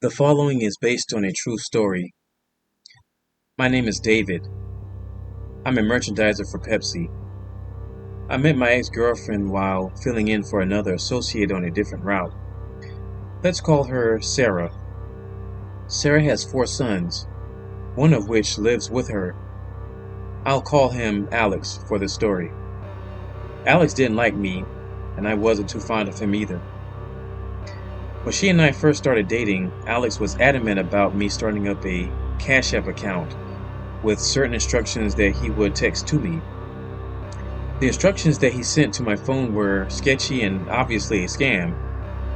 The following is based on a true story. My name is David. I'm a merchandiser for Pepsi. I met my ex-girlfriend while filling in for another associate on a different route. Let's call her Sarah. Sarah has 4 sons, one of which lives with her. I'll call him Alex for the story. Alex didn't like me, and I wasn't too fond of him either. When she and I first started dating, Alex was adamant about me starting up a Cash App account with certain instructions that he would text to me. The instructions that he sent to my phone were sketchy and obviously a scam,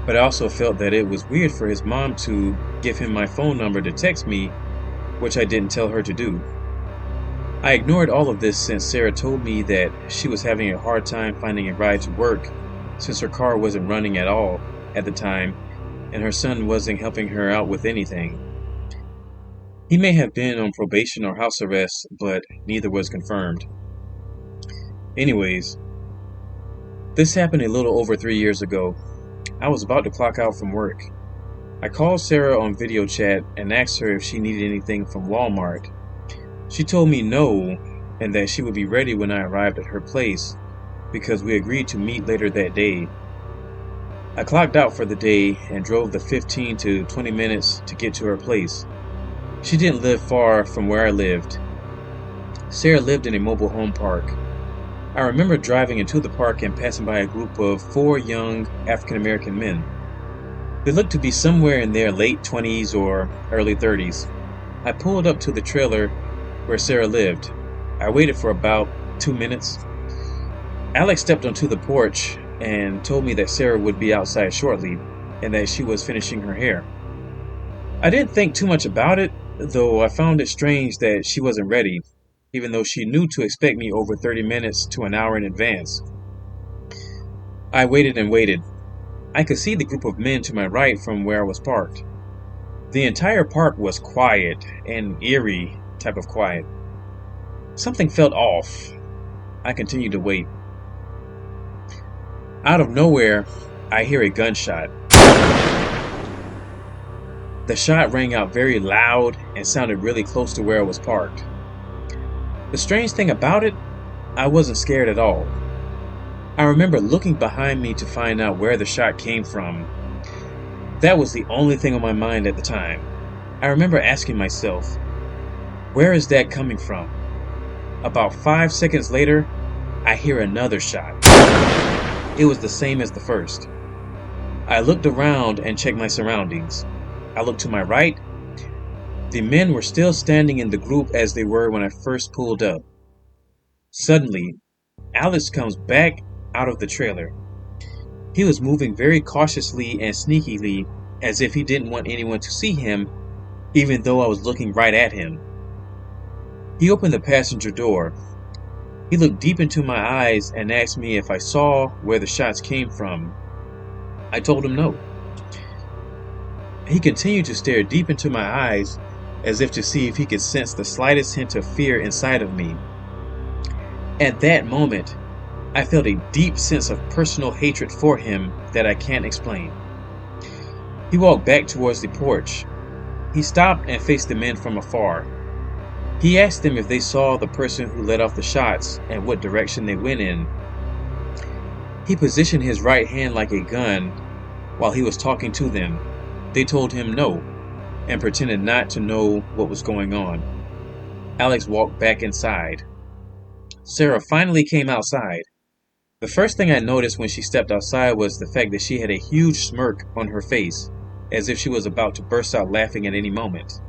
but I also felt that it was weird for his mom to give him my phone number to text me, which I didn't tell her to do. I ignored all of this since Sarah told me that she was having a hard time finding a ride to work since her car wasn't running at all at the time and her son wasn't helping her out with anything. He may have been on probation or house arrest, but neither was confirmed. Anyways, this happened a little over 3 years ago. I was about to clock out from work. I called Sarah on video chat and asked her if she needed anything from Walmart. She told me no, and that she would be ready when I arrived at her place, because we agreed to meet later that day. I clocked out for the day and drove the 15 to 20 minutes to get to her place. She didn't live far from where I lived. Sarah lived in a mobile home park. I remember driving into the park and passing by a group of 4 young African American men. They looked to be somewhere in their late 20s or early 30s. I pulled up to the trailer where Sarah lived. I waited for about 2 minutes. Alex stepped onto the porch and told me that Sarah would be outside shortly and that she was finishing her hair. I didn't think too much about it, though I found it strange that she wasn't ready, even though she knew to expect me over 30 minutes to an hour in advance. I waited and waited. I could see the group of men to my right from where I was parked. The entire park was quiet, an eerie type of quiet. Something felt off. I continued to wait. Out of nowhere, I hear a gunshot. The shot rang out very loud and sounded really close to where I was parked. The strange thing about it, I wasn't scared at all. I remember looking behind me to find out where the shot came from. That was the only thing on my mind at the time. I remember asking myself, where is that coming from? About 5 seconds later, I hear another shot. It was the same as the first. I looked around and checked my surroundings. I looked to my right. The men were still standing in the group as they were when I first pulled up. Suddenly, Alex comes back out of the trailer. He was moving very cautiously and sneakily, as if he didn't want anyone to see him, even though I was looking right at him. He opened the passenger door. He looked deep into my eyes and asked me if I saw where the shots came from. I told him no. He continued to stare deep into my eyes as if to see if he could sense the slightest hint of fear inside of me. At that moment, I felt a deep sense of personal hatred for him that I can't explain. He walked back towards the porch. He stopped and faced the men from afar. He asked them if they saw the person who let off the shots and what direction they went in. He positioned his right hand like a gun while he was talking to them. They told him no and pretended not to know what was going on. Alex walked back inside. Sarah finally came outside. The first thing I noticed when she stepped outside was the fact that she had a huge smirk on her face, as if she was about to burst out laughing at any moment.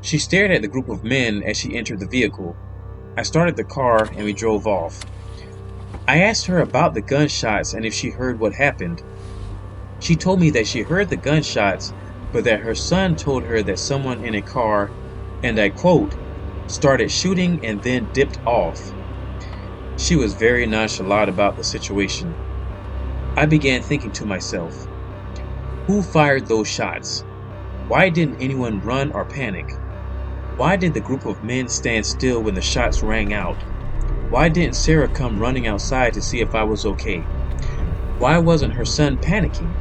She stared at the group of men as she entered the vehicle. I started the car and we drove off. I asked her about the gunshots and if she heard what happened. She told me that she heard the gunshots, but that her son told her that someone in a car, and I quote, started shooting and then dipped off. She was very nonchalant about the situation. I began thinking to myself, who fired those shots? Why didn't anyone run or panic? Why did the group of men stand still when the shots rang out? Why didn't Sarah come running outside to see if I was okay? Why wasn't her son panicking?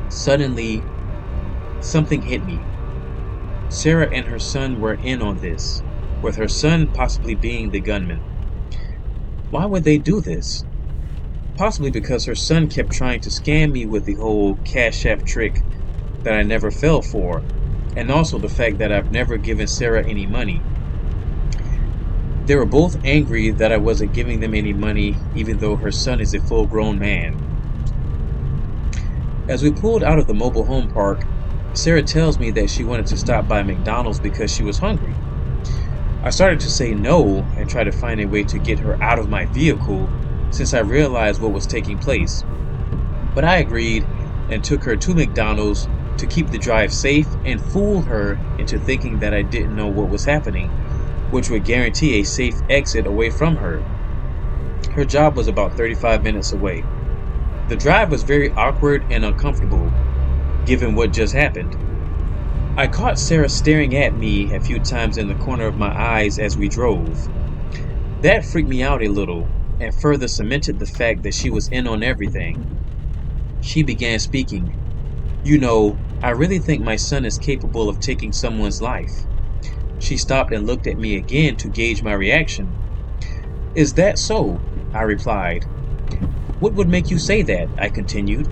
Suddenly, Something hit me. Sarah and her son were in on this, with her son possibly being the gunman. Why would they do this? Possibly because her son kept trying to scam me with the whole Cash App trick that I never fell for, and also the fact that I've never given Sarah any money. They were both angry that I wasn't giving them any money, even though her son is a full-grown man. As we pulled out of the mobile home park, Sarah tells me that she wanted to stop by McDonald's because she was hungry. I started to say no and try to find a way to get her out of my vehicle since I realized what was taking place. But I agreed and took her to McDonald's to keep the drive safe and fool her into thinking that I didn't know what was happening, which would guarantee a safe exit away from her. Her job was about 35 minutes away. The drive was very awkward and uncomfortable, given what just happened. I caught Sarah staring at me a few times in the corner of my eyes as we drove. That freaked me out a little, and further cemented the fact that she was in on everything. She began speaking. "You know, I really think my son is capable of taking someone's life." She stopped and looked at me again to gauge my reaction. "Is that so?" I replied. "What would make you say that?" I continued.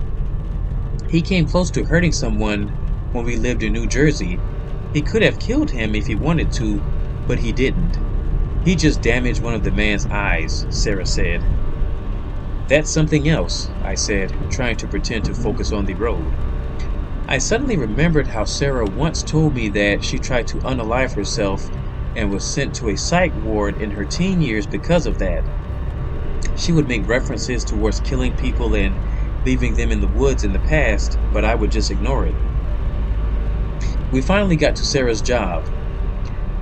"He came close to hurting someone when we lived in New Jersey. He could have killed him if he wanted to, but he didn't. He just damaged one of the man's eyes," Sarah said. "That's something else," I said, trying to pretend to focus on the road. I suddenly remembered how Sarah once told me that she tried to unalive herself and was sent to a psych ward in her teen years because of that. She would make references towards killing people and leaving them in the woods in the past, but I would just ignore it. We finally got to Sarah's job.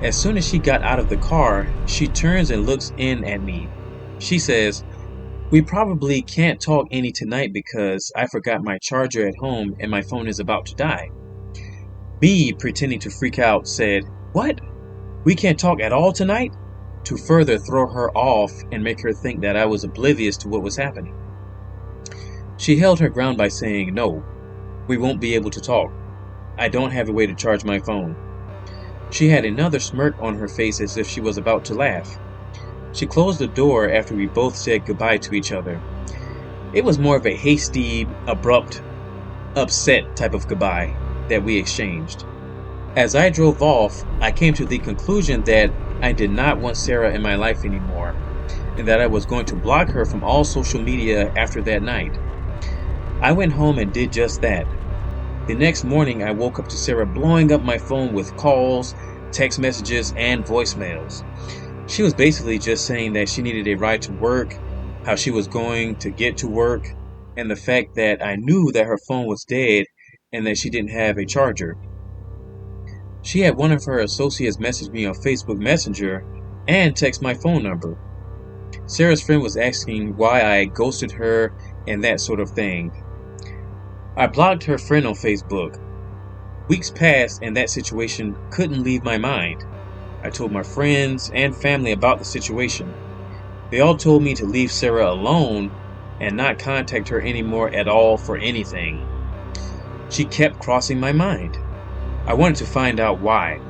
As soon as she got out of the car, she turns and looks in at me. She says, "We probably can't talk any tonight because I forgot my charger at home and my phone is about to die." Me, pretending to freak out, said, "What? We can't talk at all tonight?" to further throw her off and make her think that I was oblivious to what was happening. She held her ground by saying, "No, we won't be able to talk. I don't have a way to charge my phone." She had another smirk on her face as if she was about to laugh. She closed the door after we both said goodbye to each other. It was more of a hasty, abrupt, upset type of goodbye that we exchanged. As I drove off, I came to the conclusion that I did not want Sarah in my life anymore, and that I was going to block her from all social media after that night. I went home and did just that. The next morning, I woke up to Sarah blowing up my phone with calls, text messages, and voicemails. She was basically just saying that she needed a ride to work, how she was going to get to work, and the fact that I knew that her phone was dead and that she didn't have a charger. She had one of her associates message me on Facebook Messenger and text my phone number. Sarah's friend was asking why I ghosted her and that sort of thing. I blocked her friend on Facebook. Weeks passed and that situation couldn't leave my mind. I told my friends and family about the situation. They all told me to leave Sarah alone and not contact her anymore at all for anything. She kept crossing my mind. I wanted to find out why.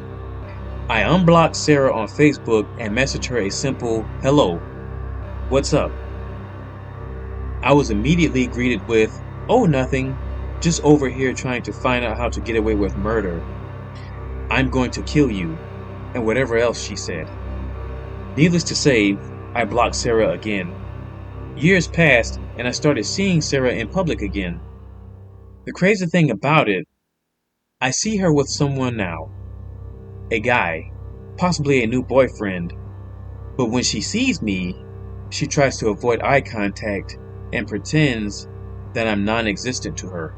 I unblocked Sarah on Facebook and messaged her a simple, "Hello, what's up?" I was immediately greeted with, "Oh, nothing. Just over here trying to find out how to get away with murder. I'm going to kill you," and whatever else she said. Needless to say, I blocked Sarah again. Years passed, and I started seeing Sarah in public again. The crazy thing about it, I see her with someone now. A guy, possibly a new boyfriend. But when she sees me, she tries to avoid eye contact and pretends that I'm non-existent to her.